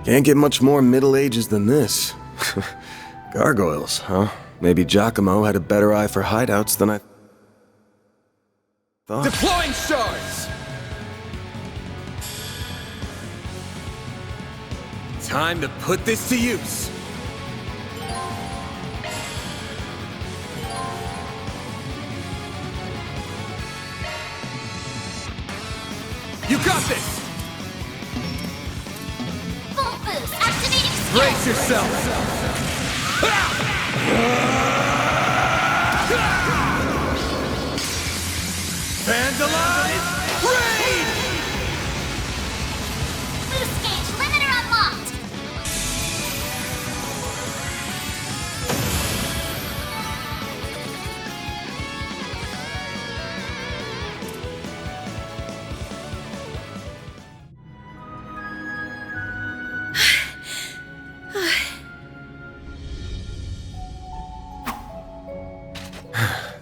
Can't get much more Middle Ages than this. Gargoyles, huh? Maybe Giacomo had a better eye for hideouts than I thought. Deploying shards! Time to put this to use! You got this! Full boost, activating skill! Brace yourself! Fans alive! Raid! Boost gauge limiter unlocked!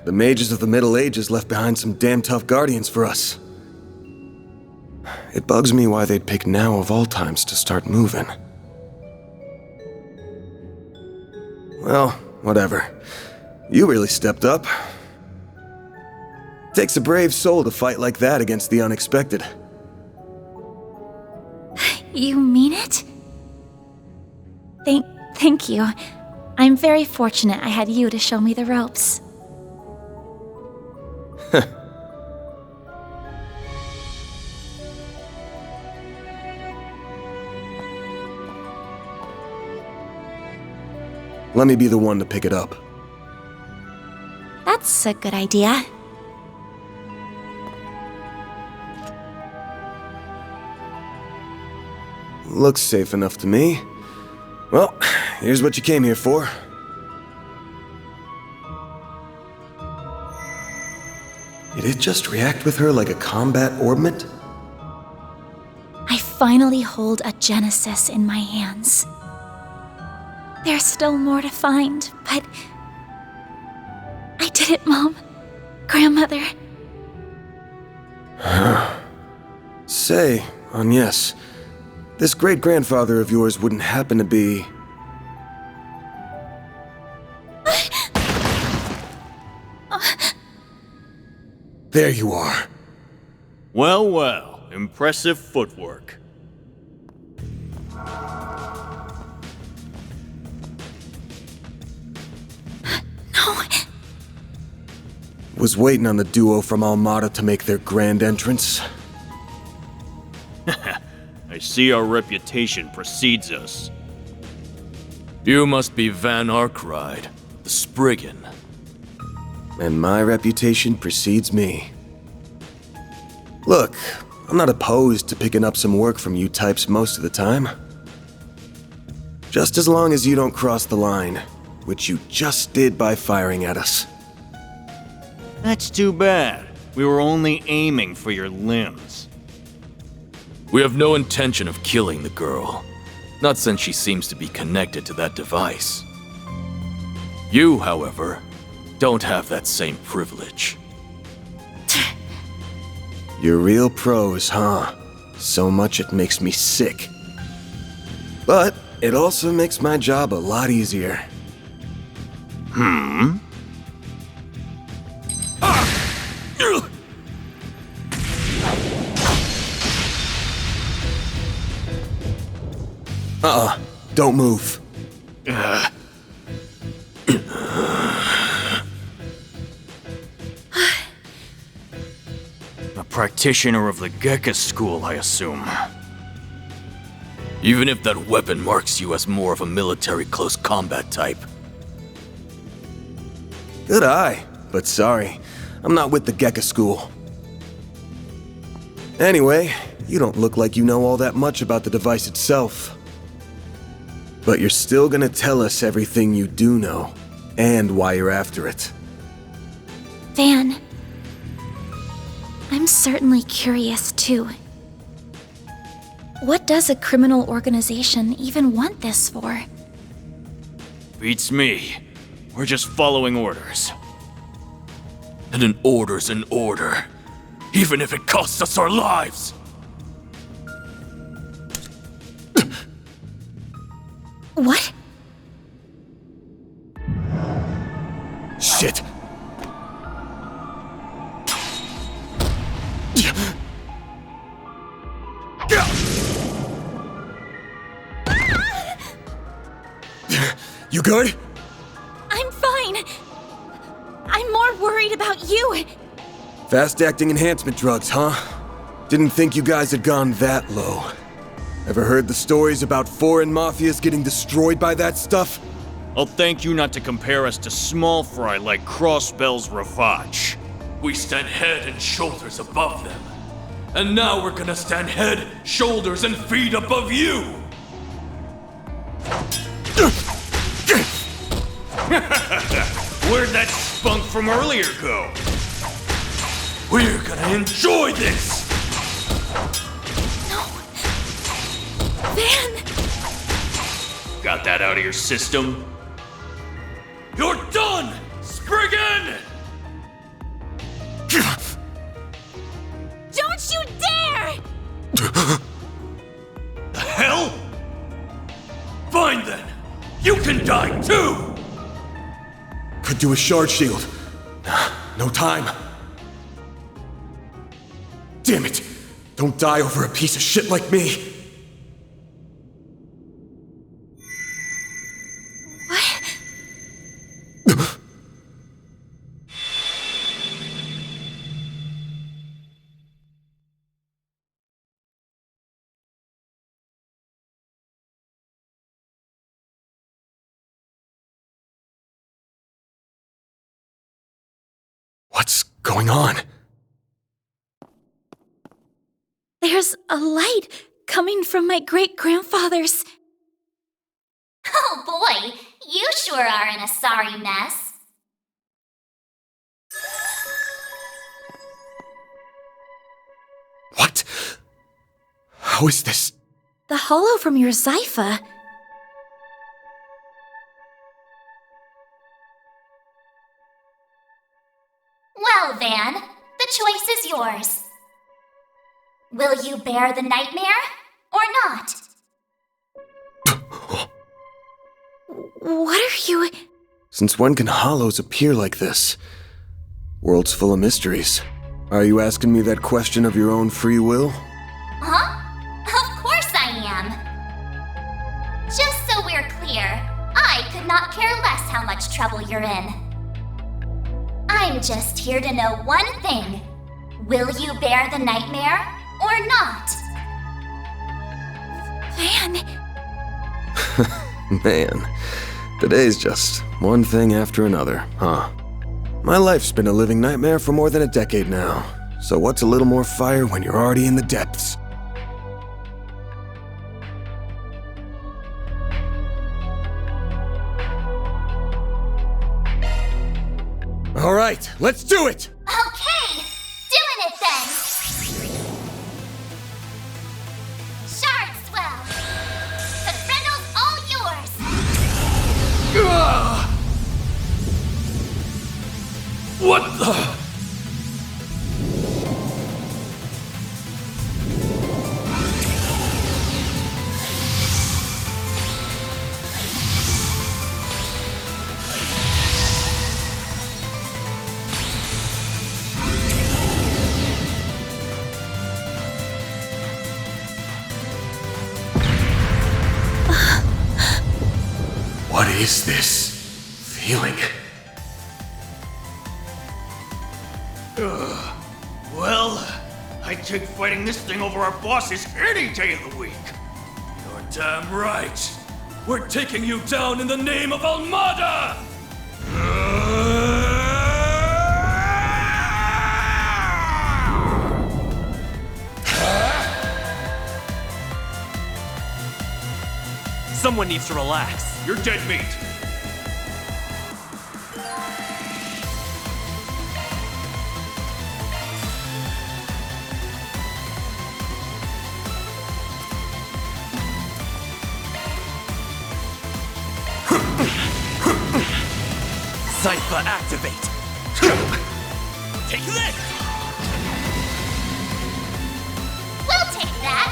The mages of the Middle Ages left behind some damn tough guardians for us. It bugs me why they'd pick now of all times to start moving. Well, whatever. You really stepped up. Takes a brave soul to fight like that against the unexpected. You mean it? Thank you. I'm very fortunate I had you to show me the ropes. Let me be the one to pick it up. That's a good idea. Looks safe enough to me. Well, here's what you came here for. Did it just react with her like a combat orbment? I finally hold a Genesis in my hands. There's still more to find, but... I did it, Mom. Grandmother. Say, Agnes, this great-grandfather of yours wouldn't happen to be... There you are. Well, well, impressive footwork. No. Was waiting on the duo from Almada to make their grand entrance. I see our reputation precedes us. You must be Van Arkride, the Spriggan. And my reputation precedes me. Look, I'm not opposed to picking up some work from you types most of the time. Just as long as you don't cross the line, which you just did by firing at us. That's too bad. We were only aiming for your limbs. We have no intention of killing the girl, not since she seems to be connected to that device. You, however, don't have that same privilege. You're real pros, huh? So much it makes me sick. But it also makes my job a lot easier. Don't move. A practitioner of the Gekka school, I assume. Even if that weapon marks you as more of a military close combat type. Good eye, but sorry. I'm not with the Gekka school. Anyway, you don't look like you know all that much about the device itself. But you're still gonna tell us everything you do know, and why you're after it. Van, I'm certainly curious too. What does a criminal organization even want this for? Beats me. We're just following orders. And an order's an order, even if it costs us our lives. What? Shit. You good? I'm fine. I'm more worried about you. Fast-acting enhancement drugs, huh? Didn't think you guys had gone that low. Ever heard the stories about foreign mafias getting destroyed by that stuff? I'll thank you not to compare us to small fry like Crossbell's Ravage. We stand head and shoulders above them. And now we're gonna stand head, shoulders, and feet above you! Where'd that spunk from earlier go? We're gonna enjoy this! Van! Got that out of your system? You're done! Spriggan! Don't you dare! The hell? Fine then! You can die too! Could do a shard shield. No time. Damn it! Don't die over a piece of shit like me! What's going on? There's a light coming from my great-grandfather's. Oh boy, you sure are in a sorry mess. What? How is this? The hollow from your Zypha. Well, Van, the choice is yours. Will you bear the nightmare or not? What are you... Since when can hollows appear like this? World's full of mysteries. Are you asking me that question of your own free will? Huh? Of course I am. Just so we're clear, I could not care less how much trouble you're in. I'm just here to know one thing. Will you bear the nightmare or not? Van... Man, today's just one thing after another, huh? My life's been a living nightmare for more than a decade now. So what's a little more fire when you're already in the depths? All right, let's do it! Okay, doing it then. Shard swell. The Frendle's all yours. What the? What is this feeling? Well, I'd take fighting this thing over our bosses any day of the week. You're damn right. We're taking you down in the name of Almada! Someone needs to relax. You're dead meat. Zypha activate. Take this! We'll take that.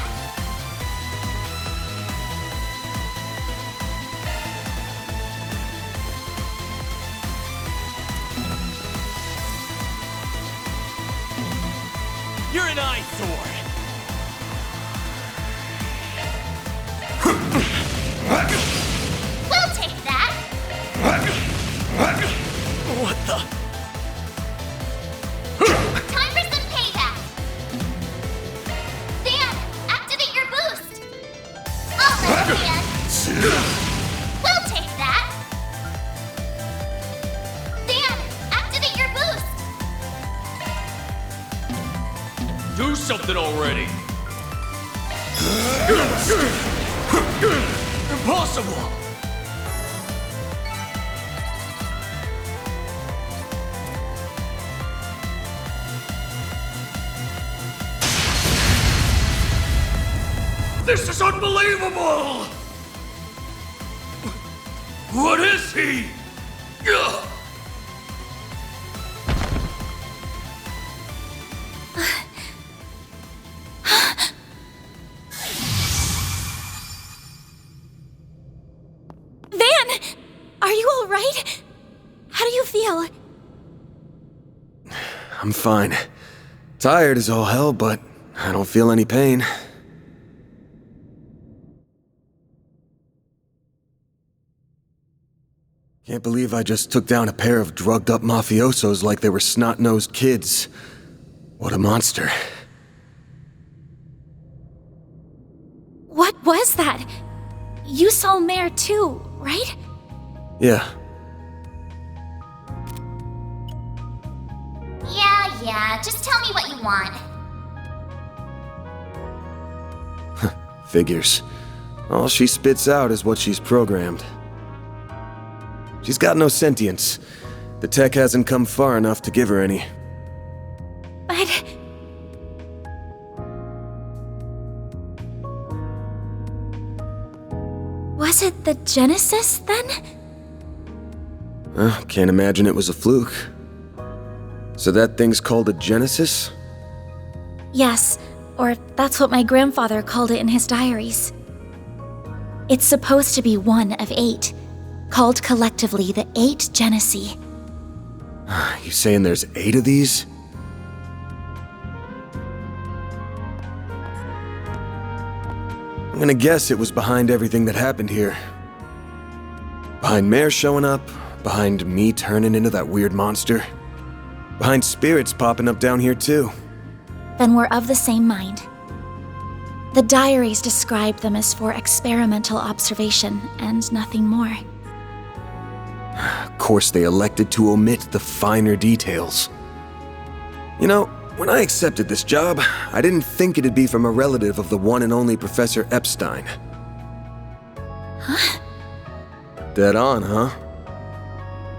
it already! Impossible! This is unbelievable! What is he? Ugh. Van! Are you alright? How do you feel? I'm fine. Tired as all hell, but I don't feel any pain. Can't believe I just took down a pair of drugged-up mafiosos like they were snot-nosed kids. What a monster. What was that? You saw Mare too, right? Yeah. Yeah, just tell me what you want. Figures. All she spits out is what she's programmed. She's got no sentience. The tech hasn't come far enough to give her any. But... was it the Genesis, then? Can't imagine it was a fluke. So that thing's called a Genesis? Yes, or that's what my grandfather called it in his diaries. It's supposed to be one of 8, called collectively the 8 Genesi. You saying there's 8 of these? I'm gonna guess it was behind everything that happened here. Behind Mare showing up, behind me turning into that weird monster, behind spirits popping up down here too. Then we're of the same mind. The diaries describe them as for experimental observation and nothing more. Of course, they elected to omit the finer details. You know, when I accepted this job, I didn't think it'd be from a relative of the one and only Professor Epstein. Huh? Dead on, huh?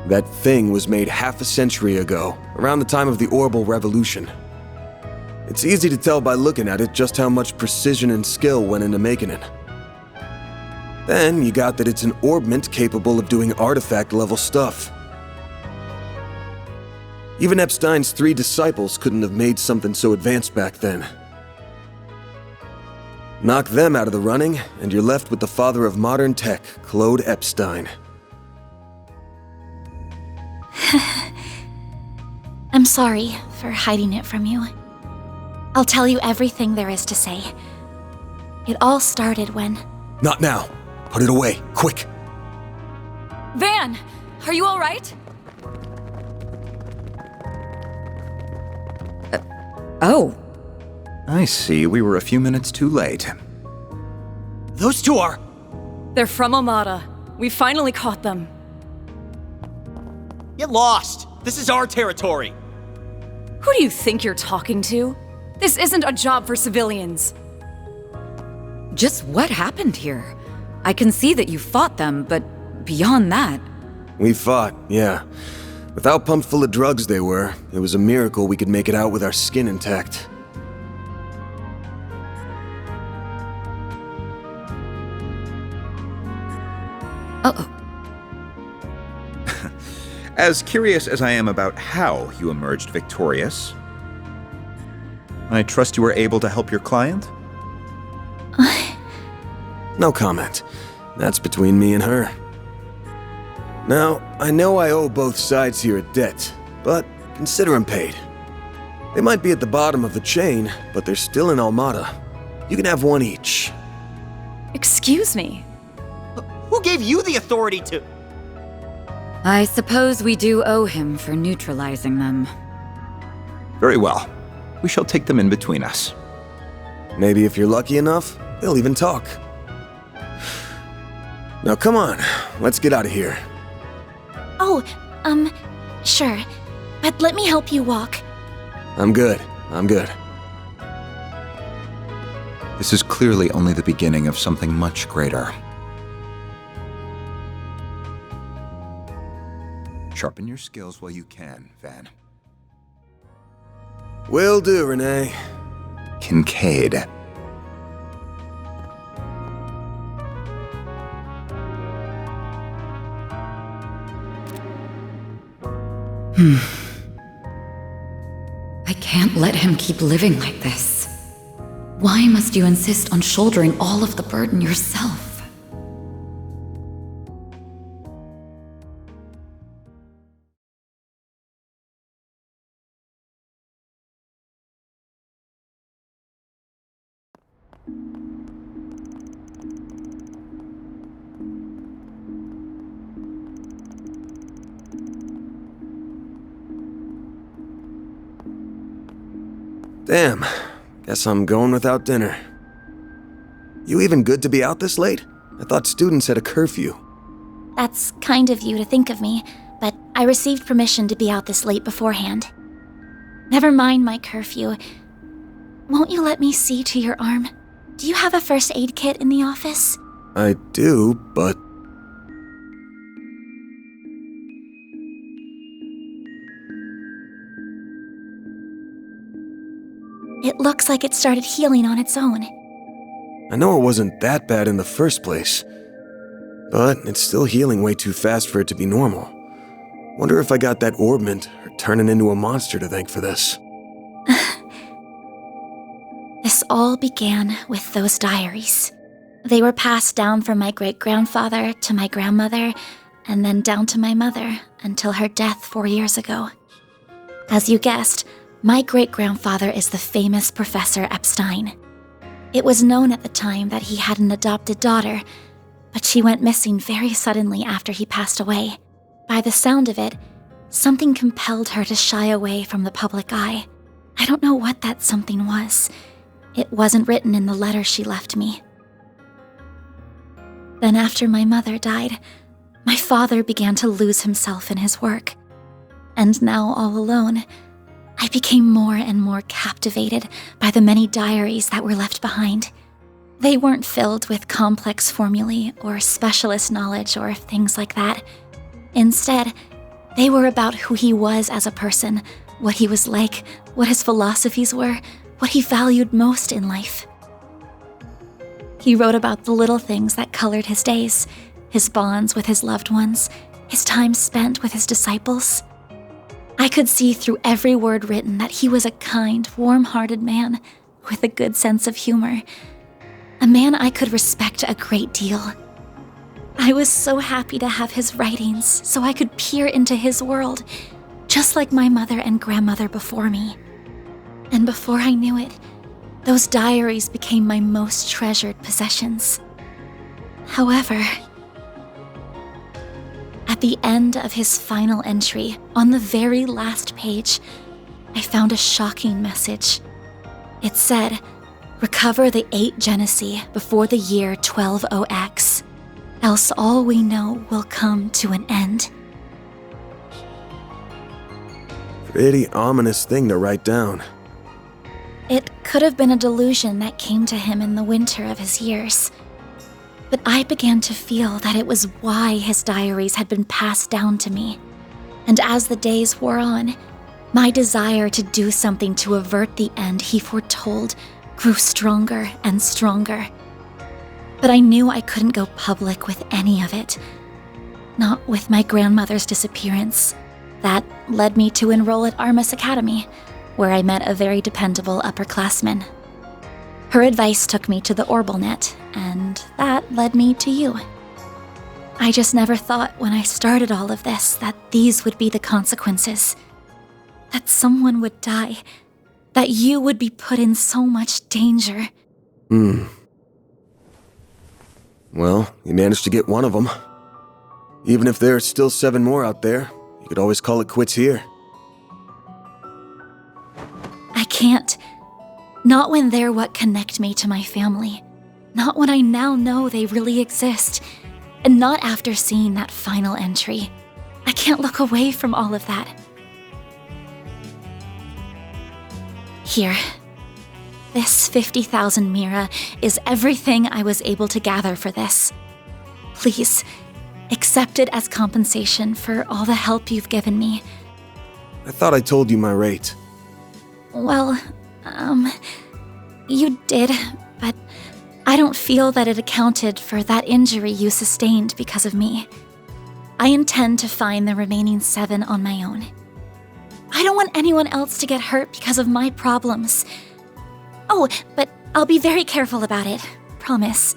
That thing was made half a century ago, around the time of the Orbital Revolution. It's easy to tell by looking at it just how much precision and skill went into making it. Then you got that it's an orbment capable of doing artifact-level stuff. Even Epstein's 3 disciples couldn't have made something so advanced back then. Knock them out of the running, and you're left with the father of modern tech, Claude Epstein. I'm sorry for hiding it from you. I'll tell you everything there is to say. It all started when... Not now. Put it away, quick. Van, are you all right? Oh. I see, we were a few minutes too late. Those two are... They're from Omada. We finally caught them. Get lost! This is our territory! Who do you think you're talking to? This isn't a job for civilians. Just what happened here? I can see that you fought them, but beyond that... We fought, yeah. With how pumped full of drugs they were, it was a miracle we could make it out with our skin intact. Uh-oh. As curious as I am about how you emerged victorious, I trust you were able to help your client? No comment. That's between me and her. Now, I know I owe both sides here a debt, but consider them paid. They might be at the bottom of the chain, but they're still in Almada. You can have one each. Excuse me. Who gave you the authority to... I suppose we do owe him for neutralizing them. Very well. We shall take them in between us. Maybe if you're lucky enough, they'll even talk. Now come on, let's get out of here. Oh, sure. But let me help you walk. I'm good. This is clearly only the beginning of something much greater. Sharpen your skills while you can, Van. Will do, Renee. Kincaid. I can't let him keep living like this. Why must you insist on shouldering all of the burden yourself? Damn. Guess I'm going without dinner. You even good to be out this late? I thought students had a curfew. That's kind of you to think of me, but I received permission to be out this late beforehand. Never mind my curfew. Won't you let me see to your arm? Do you have a first aid kit in the office? I do, but... It looks like it started healing on its own. I know it wasn't that bad in the first place, but it's still healing way too fast for it to be normal. Wonder if I got that orbment or turning into a monster to thank for this. This all began with those diaries. They were passed down from my great-grandfather to my grandmother, and then down to my mother until her death 4 years ago. As you guessed, my great-grandfather is the famous Professor Epstein. It was known at the time that he had an adopted daughter, but she went missing very suddenly after he passed away. By the sound of it, something compelled her to shy away from the public eye. I don't know what that something was. It wasn't written in the letter she left me. Then after my mother died, my father began to lose himself in his work. And now all alone, I became more and more captivated by the many diaries that were left behind. They weren't filled with complex formulae or specialist knowledge or things like that. Instead, they were about who he was as a person, what he was like, what his philosophies were, what he valued most in life. He wrote about the little things that colored his days, his bonds with his loved ones, his time spent with his disciples. I could see through every word written that he was a kind, warm-hearted man with a good sense of humor. A man I could respect a great deal. I was so happy to have his writings so I could peer into his world, just like my mother and grandmother before me. And before I knew it, those diaries became my most treasured possessions. However, at the end of his final entry, on the very last page, I found a shocking message. It said, "Recover the 8 Genesee before the year 120X, else all we know will come to an end." Pretty ominous thing to write down. It could have been a delusion that came to him in the winter of his years. But I began to feel that it was why his diaries had been passed down to me. And as the days wore on, my desire to do something to avert the end he foretold grew stronger and stronger. But I knew I couldn't go public with any of it. Not with my grandmother's disappearance. That led me to enroll at Armus Academy, where I met a very dependable upperclassman. Her advice took me to the OrbitalNet, and that led me to you. I just never thought when I started all of this that these would be the consequences. That someone would die. That you would be put in so much danger. Well, you managed to get one of them. Even if there are still 7 more out there, you could always call it quits here. I can't. Not when they're what connect me to my family. Not when I now know they really exist. And not after seeing that final entry. I can't look away from all of that. Here. This 50,000 Mira is everything I was able to gather for this. Please, accept it as compensation for all the help you've given me. I thought I told you my rate. Well, you did, but I don't feel that it accounted for that injury you sustained because of me. I intend to find the remaining 7 on my own. I don't want anyone else to get hurt because of my problems. Oh, but I'll be very careful about it. Promise.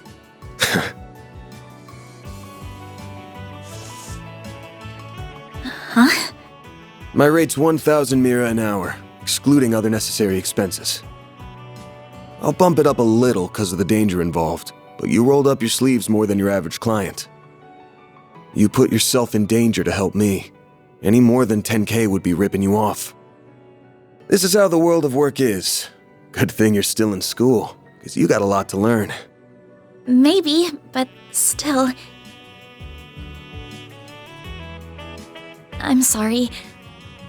Huh? My rate's 1,000 Mira an hour, excluding other necessary expenses. I'll bump it up a little because of the danger involved, but you rolled up your sleeves more than your average client. You put yourself in danger to help me. Any more than 10K would be ripping you off. This is how the world of work is. Good thing you're still in school, because you got a lot to learn. Maybe, but still. I'm sorry.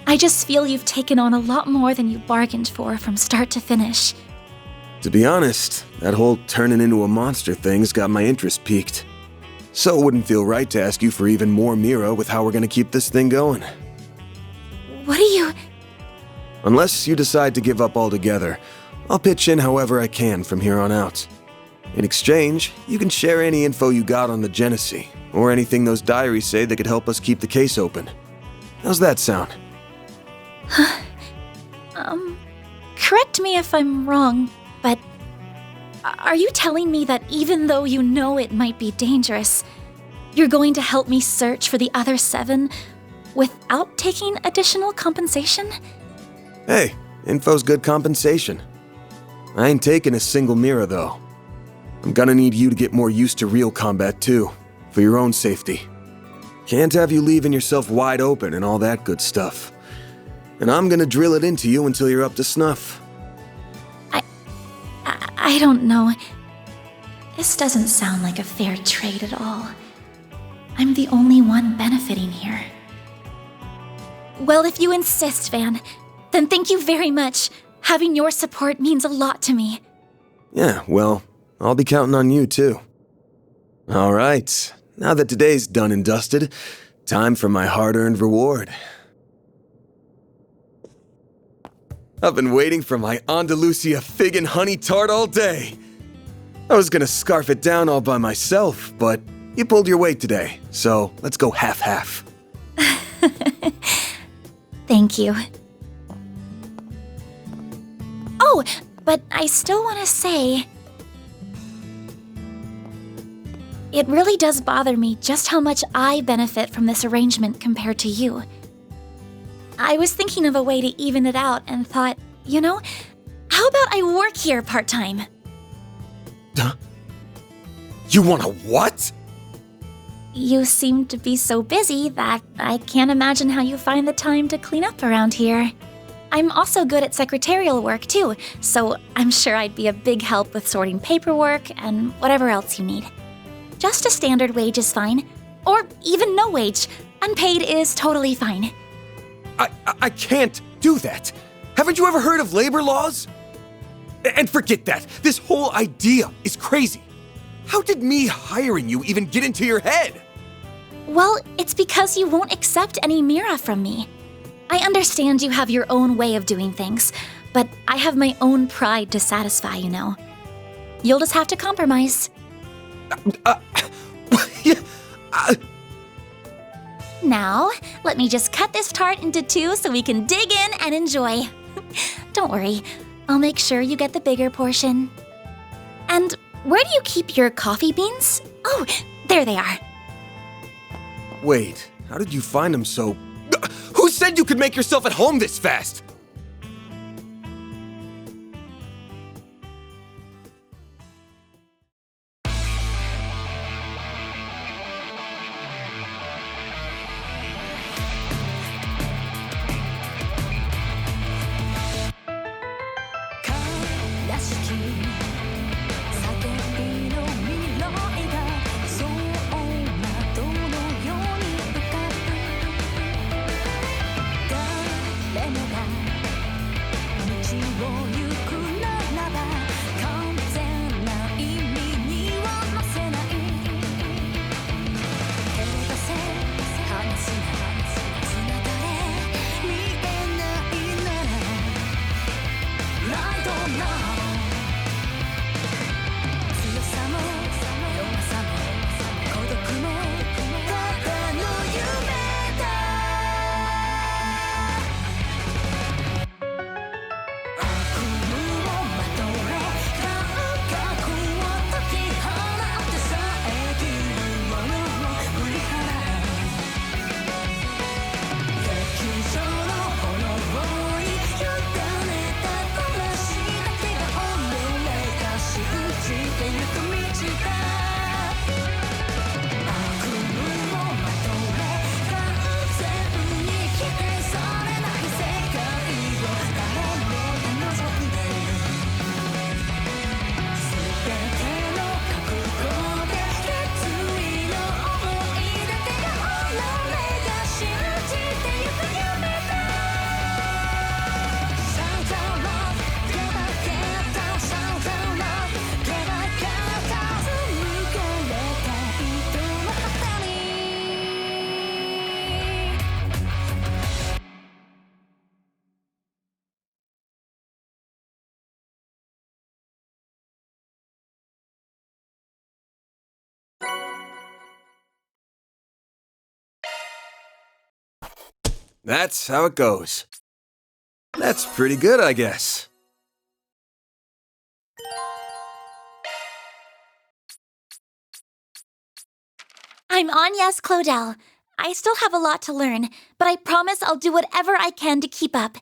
I just feel you've taken on a lot more than you bargained for from start to finish. To be honest, that whole turning into a monster thing's got my interest piqued. So it wouldn't feel right to ask you for even more Mira with how we're gonna keep this thing going. What do you... Unless you decide to give up altogether, I'll pitch in however I can from here on out. In exchange, you can share any info you got on the Genesee, or anything those diaries say that could help us keep the case open. How's that sound? Correct me if I'm wrong, but are you telling me that even though you know it might be dangerous, you're going to help me search for the other 7 without taking additional compensation? Hey, info's good compensation. I ain't taking a single Mira, though. I'm gonna need you to get more used to real combat, too, for your own safety. Can't have you leaving yourself wide open and all that good stuff. And I'm gonna drill it into you until you're up to snuff. I don't know. This doesn't sound like a fair trade at all. I'm the only one benefiting here. Well, if you insist, Van, then thank you very much. Having your support means a lot to me. Yeah, well, I'll be counting on you, too. All right, now that today's done and dusted, time for my hard-earned reward. I've been waiting for my Andalusia fig and honey tart all day. I was gonna scarf it down all by myself, but you pulled your weight today, so let's go half-half. Thank you. Oh, but I still want to say... It really does bother me just how much I benefit from this arrangement compared to you. I was thinking of a way to even it out and thought, you know, how about I work here part-time? You want a what? You seem to be so busy that I can't imagine how you find the time to clean up around here. I'm also good at secretarial work too, so I'm sure I'd be a big help with sorting paperwork and whatever else you need. Just a standard wage is fine, or even no wage. Unpaid is totally fine. I can't do that. Haven't you ever heard of labor laws? And forget that. This whole idea is crazy. How did me hiring you even get into your head? Well, it's because you won't accept any Mira from me. I understand you have your own way of doing things, but I have my own pride to satisfy, you know. You'll just have to compromise. Now, let me just cut this tart into 2 so we can dig in and enjoy. Don't worry, I'll make sure you get the bigger portion. And where do you keep your coffee beans? Oh, there they are. Wait, how did you find them so... Who said you could make yourself at home this fast? That's how it goes. That's pretty good, I guess. I'm Agnes Claudel. I still have a lot to learn, but I promise I'll do whatever I can to keep up.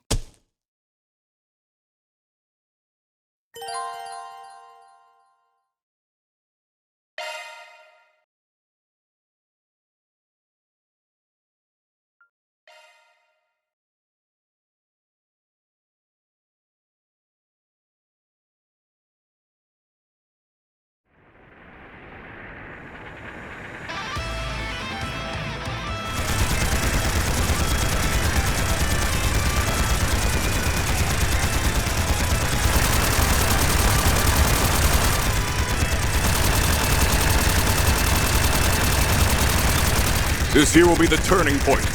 This here will be the turning point.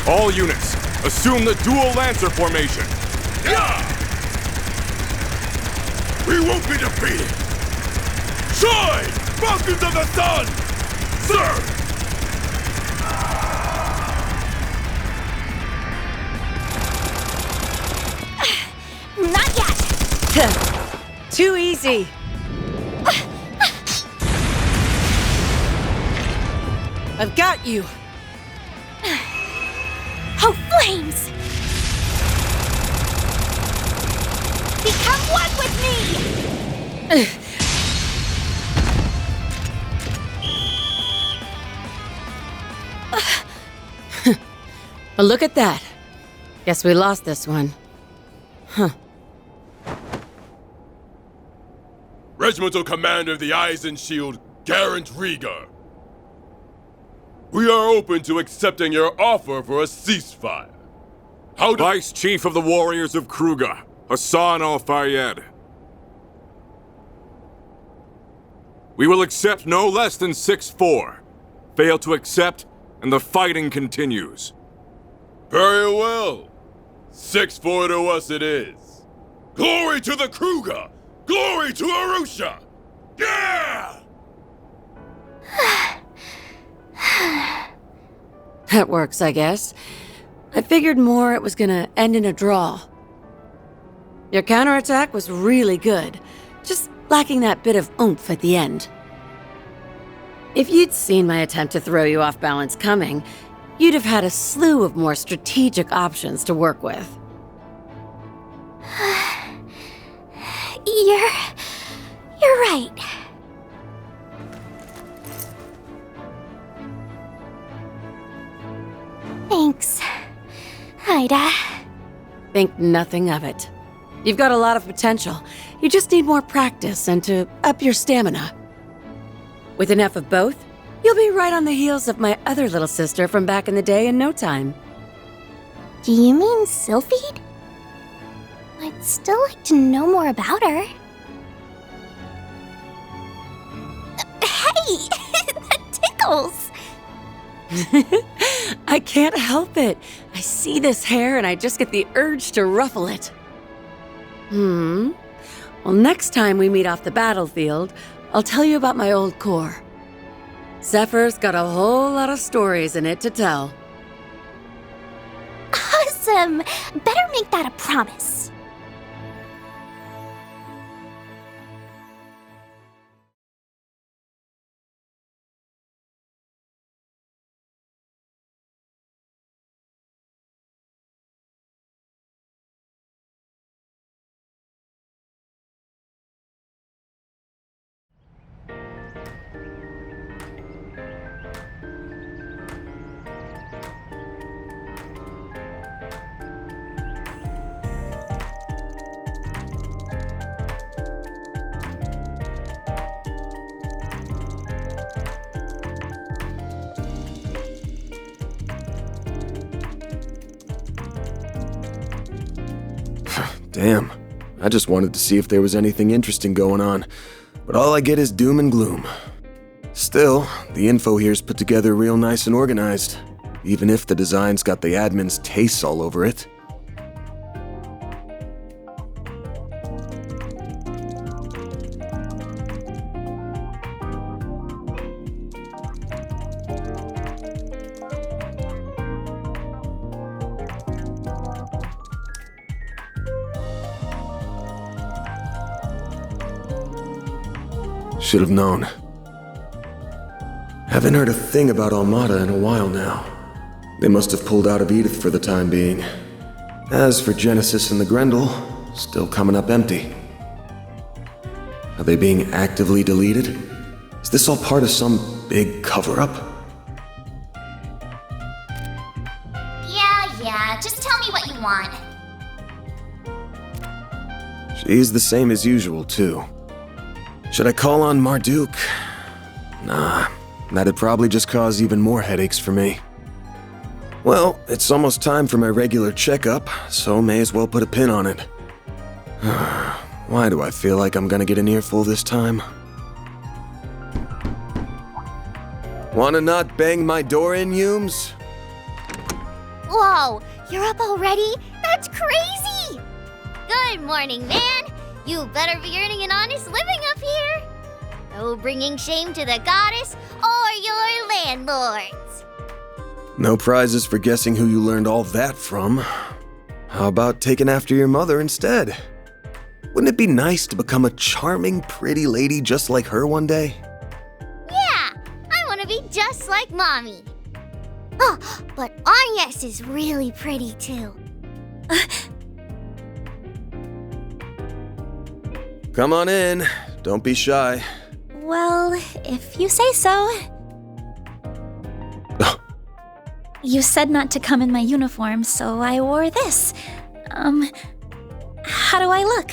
All units, assume the dual Lancer formation. Yeah! We won't be defeated! Shine! Falcons of the Sun! Sir! Not yet! Too easy. I've got you. Oh, flames! Become one with me! Well, look at that. Guess we lost this one. Huh. Regimental Commander of the Eisenshield, Garant Rieger. We are open to accepting your offer for a ceasefire. Vice Chief of the Warriors of Kruger, Hassan Al-Fayyad. We will accept no less than 6-4. Fail to accept, and the fighting continues. Very well. 6-4 to us it is. Glory to the Kruger! Glory to Arusha! Yeah! That works, I guess. I figured more it was gonna end in a draw. Your counterattack was really good, just lacking that bit of oomph at the end. If you'd seen my attempt to throw you off balance coming, you'd have had a slew of more strategic options to work with. You're right. Thanks, Ida. Think nothing of it. You've got a lot of potential. You just need more practice and to up your stamina. With enough of both, you'll be right on the heels of my other little sister from back in the day in no time. Do you mean Sylphide? I'd still like to know more about her. Hey! That tickles! I can't help it. I see this hair and I just get the urge to ruffle it. Well, next time we meet off the battlefield, I'll tell you about my old corps. Zephyr's got a whole lot of stories in it to tell. Awesome! Better make that a promise. Damn. I just wanted to see if there was anything interesting going on, but all I get is doom and gloom. Still, the info here's put together real nice and organized, even if the design's got the admin's tastes all over it. Should have known. Haven't heard a thing about Almada in a while now. They must have pulled out of Edith for the time being. As for Genesis and the Grendel, still coming up empty. Are they being actively deleted? Is this all part of some big cover-up? Yeah, just tell me what you want. She's the same as usual, too. Should I call on Marduk? Nah, that'd probably just cause even more headaches for me. Well, it's almost time for my regular checkup, so may as well put a pin on it. Why do I feel like I'm gonna get an earful this time? Wanna not bang my door in, Humes? Whoa, you're up already? That's crazy! Good morning, man. You better be earning an honest living up here. No bringing shame to the goddess or your landlords. No prizes for guessing who you learned all that from. How about taking after your mother instead? Wouldn't it be nice to become a charming, pretty lady just like her one day? Yeah, I want to be just like Mommy. Oh, but Agnes is really pretty too. Come on in. Don't be shy. Well, if you say so. You said not to come in my uniform, so I wore this. How do I look?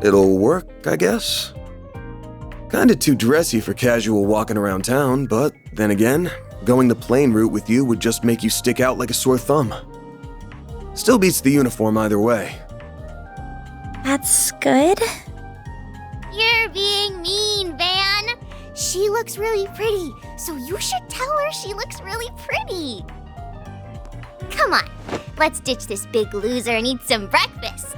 It'll work, I guess. Kinda too dressy for casual walking around town, but then again, going the plain route with you would just make you stick out like a sore thumb. Still beats the uniform either way. That's good. You're being mean, Van. She looks really pretty, so you should tell her she looks really pretty. Come on, let's ditch this big loser and eat some breakfast.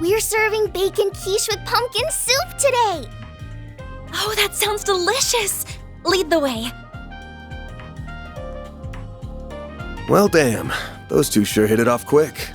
We're serving bacon quiche with pumpkin soup today. Oh, that sounds delicious. Lead the way. Well, damn. Those two sure hit it off quick.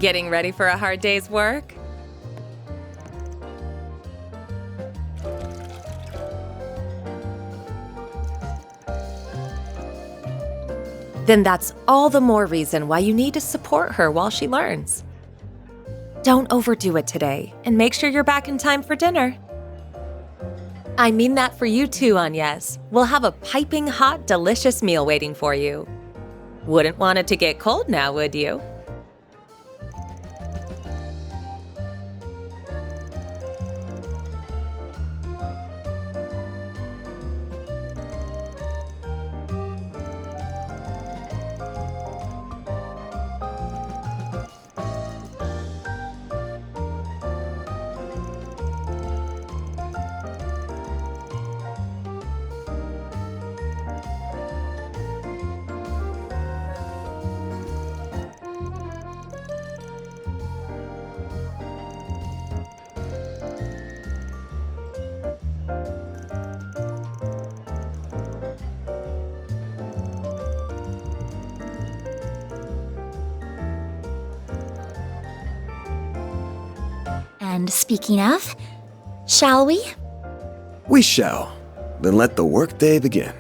Getting ready for a hard day's work? Then that's all the more reason why you need to support her while she learns. Don't overdo it today, and make sure you're back in time for dinner. I mean that for you too, Agnes. We'll have a piping hot, delicious meal waiting for you. Wouldn't want it to get cold now, would you? And speaking of, shall we? We shall. Then let the workday begin.